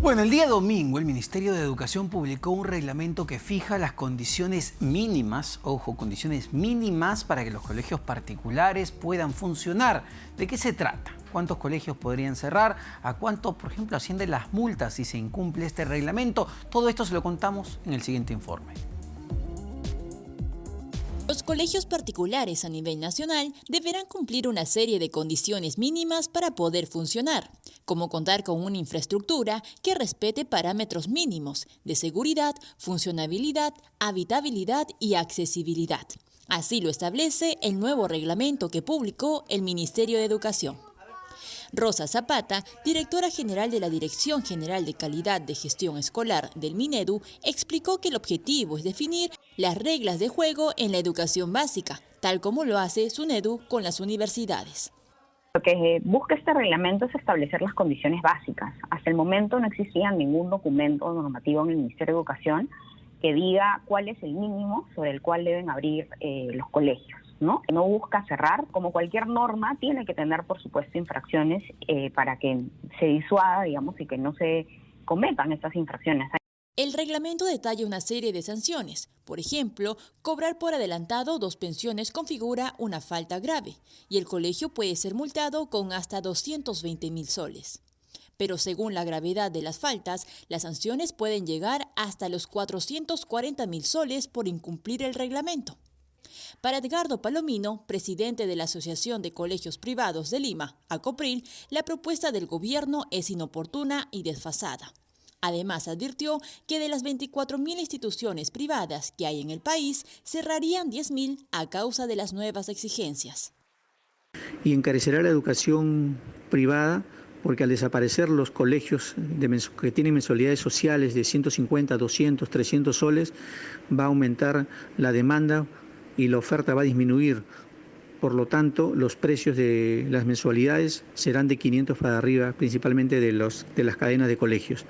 Bueno, el día domingo el Ministerio de Educación publicó un reglamento que fija las condiciones mínimas, ojo, condiciones mínimas para que los colegios particulares puedan funcionar. ¿De qué se trata? ¿Cuántos colegios podrían cerrar? ¿A cuánto, por ejemplo, ascienden las multas si se incumple este reglamento? Todo esto se lo contamos en el siguiente informe. Los colegios particulares a nivel nacional deberán cumplir una serie de condiciones mínimas para poder funcionar, como contar con una infraestructura que respete parámetros mínimos de seguridad, funcionabilidad, habitabilidad y accesibilidad. Así lo establece el nuevo reglamento que publicó el Ministerio de Educación. Rosa Zapata, directora general de la Dirección General de Calidad de Gestión Escolar del Minedu, explicó que el objetivo es definir las reglas de juego en la educación básica, tal como lo hace SUNEDU con las universidades. Lo que busca este reglamento es establecer las condiciones básicas. Hasta el momento no existía ningún documento normativo en el Ministerio de Educación que diga cuál es el mínimo sobre el cual deben abrir los colegios, ¿no? No busca cerrar, como cualquier norma, tiene que tener, por supuesto, infracciones para que se disuada, digamos, y que no se cometan estas infracciones. El reglamento detalla una serie de sanciones. Por ejemplo, cobrar por adelantado 2 pensiones configura una falta grave y el colegio puede ser multado con hasta 220.000 soles. Pero según la gravedad de las faltas, las sanciones pueden llegar hasta los 440.000 soles por incumplir el reglamento. Para Edgardo Palomino, presidente de la Asociación de Colegios Privados de Lima, ACOPRIL, la propuesta del gobierno es inoportuna y desfasada. Además, advirtió que de las 24.000 instituciones privadas que hay en el país, cerrarían 10.000 a causa de las nuevas exigencias. Y encarecerá la educación privada porque al desaparecer los colegios que tienen mensualidades sociales de 150, 200, 300 soles, va a aumentar la demanda y la oferta va a disminuir. Por lo tanto, los precios de las mensualidades serán de 500 para arriba, principalmente de las cadenas de colegios.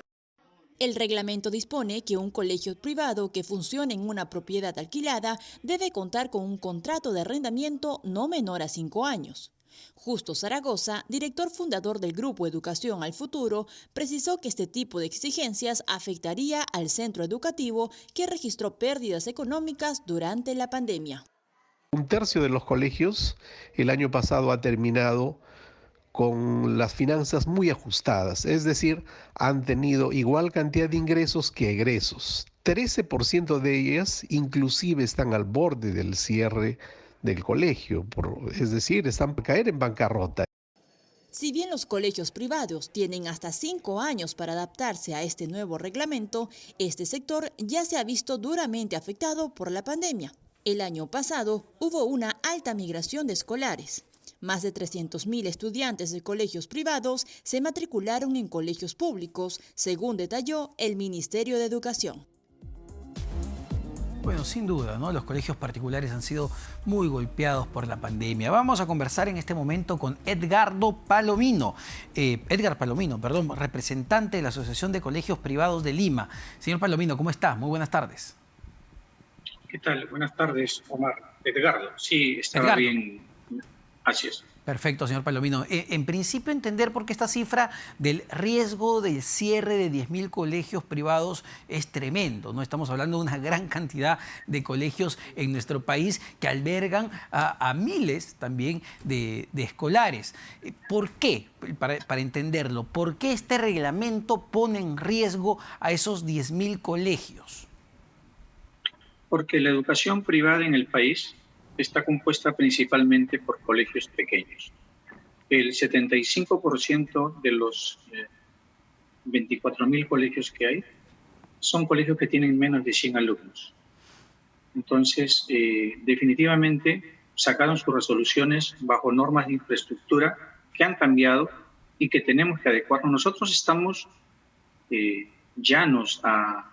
El reglamento dispone que un colegio privado que funcione en una propiedad alquilada debe contar con un contrato de arrendamiento no menor a 5 años. Justo Zaragoza, director fundador del Grupo Educación al Futuro, precisó que este tipo de exigencias afectaría al centro educativo que registró pérdidas económicas durante la pandemia. Un tercio de los colegios el año pasado ha terminado con las finanzas muy ajustadas, es decir, han tenido igual cantidad de ingresos que egresos. 13% de ellas inclusive están al borde del cierre del colegio, es decir, están por caer en bancarrota. Si bien los colegios privados tienen hasta 5 años para adaptarse a este nuevo reglamento, este sector ya se ha visto duramente afectado por la pandemia. El año pasado hubo una alta migración de escolares. Más de 300.000 estudiantes de colegios privados se matricularon en colegios públicos, según detalló el Ministerio de Educación. Bueno, sin duda, ¿no? Los colegios particulares han sido muy golpeados por la pandemia. Vamos a conversar en este momento con Edgar Palomino, representante de la Asociación de Colegios Privados de Lima. Señor Palomino, ¿cómo está? Muy buenas tardes. ¿Qué tal? Buenas tardes, Omar. Edgardo, sí, estaba bien. Así es. Perfecto, señor Palomino. En principio, entender por qué esta cifra del riesgo del cierre de 10.000 colegios privados es tremendo, ¿no? Estamos hablando de una gran cantidad de colegios en nuestro país que albergan a miles también de escolares. ¿Por qué? Para entenderlo, ¿por qué este reglamento pone en riesgo a esos 10.000 colegios? Porque la educación privada en el país está compuesta principalmente por colegios pequeños. El 75% de los 24.000 colegios que hay son colegios que tienen menos de 100 alumnos. Entonces, definitivamente sacaron sus resoluciones bajo normas de infraestructura que han cambiado y que tenemos que adecuarnos. Nosotros estamos llanos a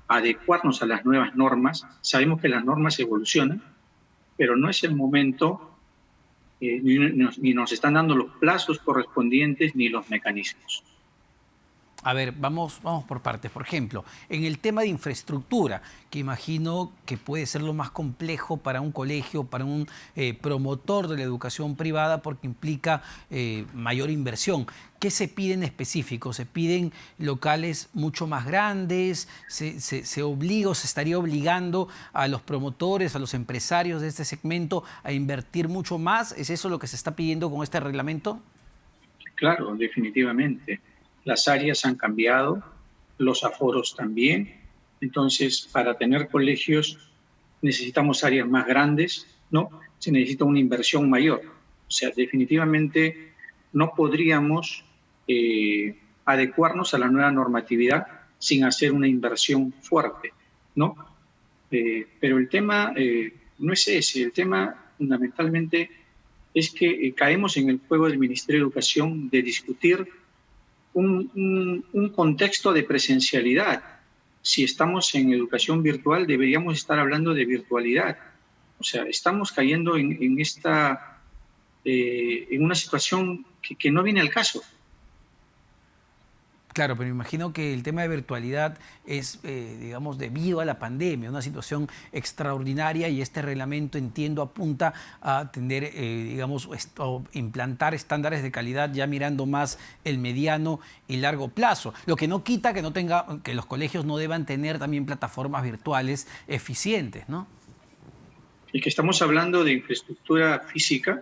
adecuarnos a las nuevas normas. Sabemos que las normas evolucionan, pero no es el momento, ni nos están dando los plazos correspondientes ni los mecanismos. A ver, vamos por partes. Por ejemplo, en el tema de infraestructura, que imagino que puede ser lo más complejo para un colegio, para un promotor de la educación privada, porque implica mayor inversión. ¿Qué se pide en específico? ¿Se piden locales mucho más grandes? ¿Se obliga o se estaría obligando a los promotores, a los empresarios de este segmento a invertir mucho más? ¿Es eso lo que se está pidiendo con este reglamento? Claro, definitivamente. Las áreas han cambiado, los aforos también. Entonces, para tener colegios necesitamos áreas más grandes, ¿no? Se necesita una inversión mayor. O sea, definitivamente no podríamos adecuarnos a la nueva normatividad sin hacer una inversión fuerte, ¿no? Pero el tema no es ese. El tema fundamentalmente es que caemos en el juego del Ministerio de Educación de discutir un contexto de presencialidad. Si estamos en educación virtual, deberíamos estar hablando de virtualidad. O sea, estamos cayendo en una situación que no viene al caso. Claro, pero me imagino que el tema de virtualidad es, digamos, debido a la pandemia, una situación extraordinaria, y este reglamento, entiendo, apunta a tener, digamos, implantar estándares de calidad ya mirando más el mediano y largo plazo. Lo que no quita que los colegios no deban tener también plataformas virtuales eficientes, ¿no? Y que estamos hablando de infraestructura física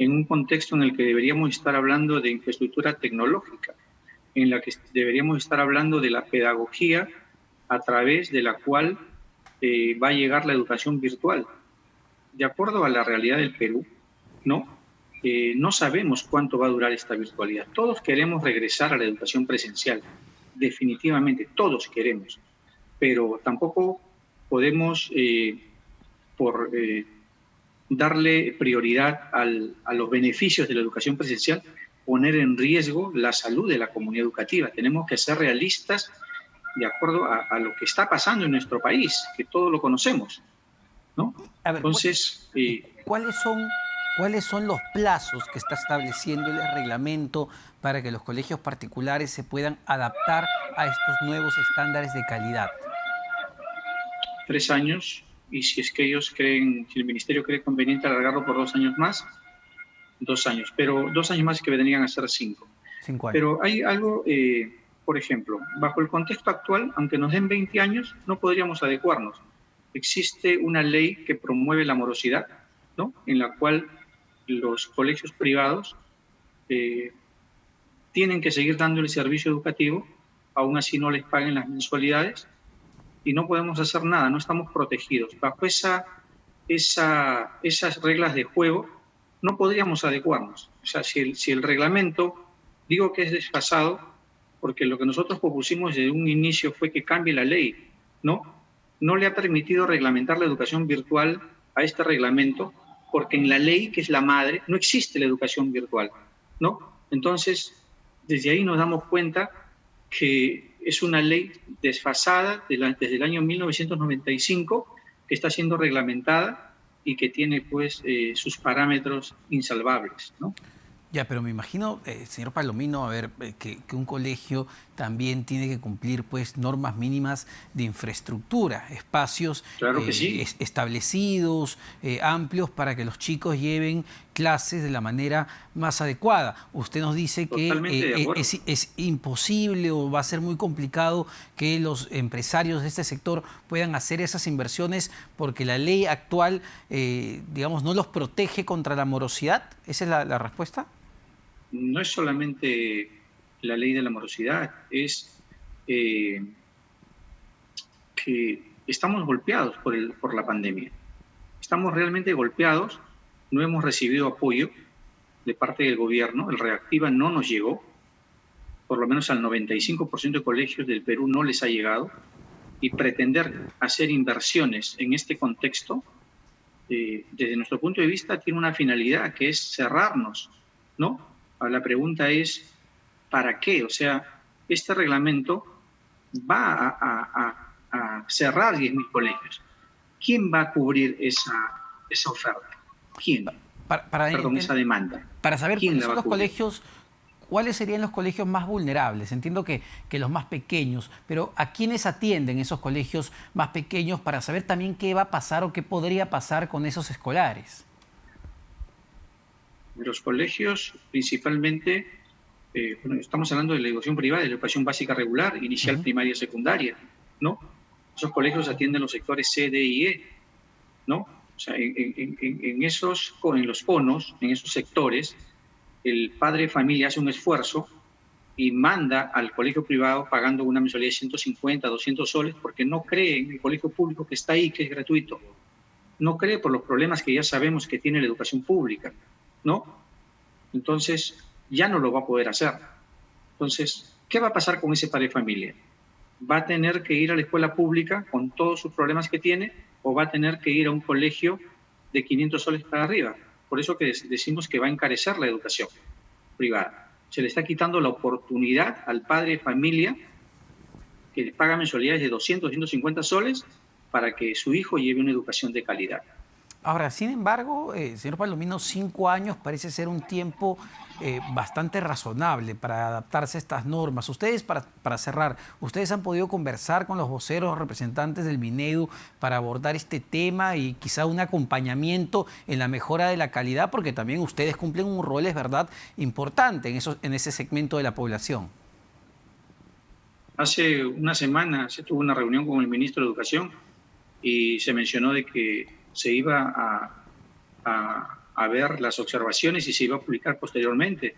en un contexto en el que deberíamos estar hablando de infraestructura tecnológica, en la que deberíamos estar hablando de la pedagogía a través de la cual va a llegar la educación virtual. De acuerdo a la realidad del Perú, ¿no? No sabemos cuánto va a durar esta virtualidad. Todos queremos regresar a la educación presencial, definitivamente, todos queremos, pero tampoco podemos, por darle prioridad a los beneficios de la educación presencial, poner en riesgo la salud de la comunidad educativa. Tenemos que ser realistas de acuerdo a lo que está pasando en nuestro país, que todos lo conocemos, ¿no? A ver, entonces, ¿cuáles son los plazos que está estableciendo el reglamento para que los colegios particulares se puedan adaptar a estos nuevos estándares de calidad? 3 años, y si es que si el Ministerio cree conveniente alargarlo por 2 años más, 2 años, pero 2 años más que vendrían a ser 5. 5 años. Pero hay algo, por ejemplo, bajo el contexto actual, aunque nos den 20 años, no podríamos adecuarnos. Existe una ley que promueve la morosidad, ¿no? En la cual los colegios privados tienen que seguir dando el servicio educativo, aún así no les paguen las mensualidades, y no podemos hacer nada, no estamos protegidos. Bajo esas reglas de juego, no podríamos adecuarnos. O sea, si el reglamento, digo que es desfasado, porque lo que nosotros propusimos desde un inicio fue que cambie la ley, ¿no? No le ha permitido reglamentar la educación virtual a este reglamento, porque en la ley, que es la madre, no existe la educación virtual, ¿no? Entonces, desde ahí nos damos cuenta que es una ley desfasada desde el año 1995, que está siendo reglamentada y que tiene pues sus parámetros insalvables, ¿no? Ya, pero me imagino, señor Palomino, a ver, que un colegio también tiene que cumplir pues normas mínimas de infraestructura, espacios claro que sí, establecidos, amplios, para que los chicos lleven clases de la manera más adecuada. Usted nos dice que es imposible o va a ser muy complicado que los empresarios de este sector puedan hacer esas inversiones porque la ley actual, digamos, no los protege contra la morosidad. ¿Esa es la respuesta? No es solamente la ley de la morosidad, es que estamos golpeados por la pandemia. Estamos realmente golpeados, no hemos recibido apoyo de parte del gobierno, el Reactiva no nos llegó, por lo menos al 95% de colegios del Perú no les ha llegado, y pretender hacer inversiones en este contexto, desde nuestro punto de vista, tiene una finalidad, que es cerrarnos, ¿no? La pregunta es, ¿para qué? O sea, este reglamento va a cerrar 10.000 colegios. ¿Quién va a cubrir esa oferta? ¿Quién? Esa demanda. Para saber ¿cuáles serían los colegios más vulnerables? Entiendo que los más pequeños, pero ¿a quiénes atienden esos colegios más pequeños para saber también qué va a pasar o qué podría pasar con esos escolares? Los colegios, principalmente, bueno, estamos hablando de la educación privada, de la educación básica regular, inicial, primaria, secundaria, ¿no? Esos colegios atienden los sectores C, D y E, ¿no? O sea, en los conos, en esos sectores, el padre de familia hace un esfuerzo y manda al colegio privado pagando una mensualidad de 150, 200 soles, porque no cree en el colegio público que está ahí, que es gratuito. No cree por los problemas que ya sabemos que tiene la educación pública, ¿no? Entonces, ya no lo va a poder hacer. Entonces, ¿qué va a pasar con ese padre de familia? ¿Va a tener que ir a la escuela pública con todos sus problemas que tiene o va a tener que ir a un colegio de 500 soles para arriba? Por eso que decimos que va a encarecer la educación privada. Se le está quitando la oportunidad al padre de familia que le paga mensualidades de 200, 250 soles para que su hijo lleve una educación de calidad. Ahora, sin embargo, señor Palomino, 5 años parece ser un tiempo bastante razonable para adaptarse a estas normas. Ustedes, para cerrar, ¿ustedes han podido conversar con los voceros representantes del Minedu para abordar este tema y quizá un acompañamiento en la mejora de la calidad? Porque también ustedes cumplen un rol, es verdad, importante en ese segmento de la población. Hace una semana se tuvo una reunión con el ministro de Educación y se mencionó de que se iba a ver las observaciones y se iba a publicar posteriormente.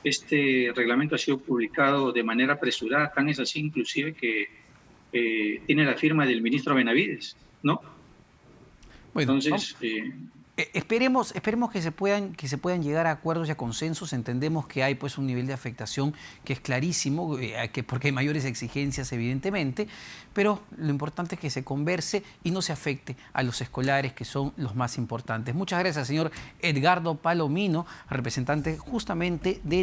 Este reglamento ha sido publicado de manera apresurada, tan es así inclusive que tiene la firma del ministro Benavides, ¿no? Bueno, entonces... Esperemos que se puedan llegar a acuerdos y a consensos. Entendemos que hay pues un nivel de afectación que es clarísimo, porque hay mayores exigencias evidentemente, pero lo importante es que se converse y no se afecte a los escolares, que son los más importantes. Muchas gracias, señor Edgardo Palomino, representante justamente de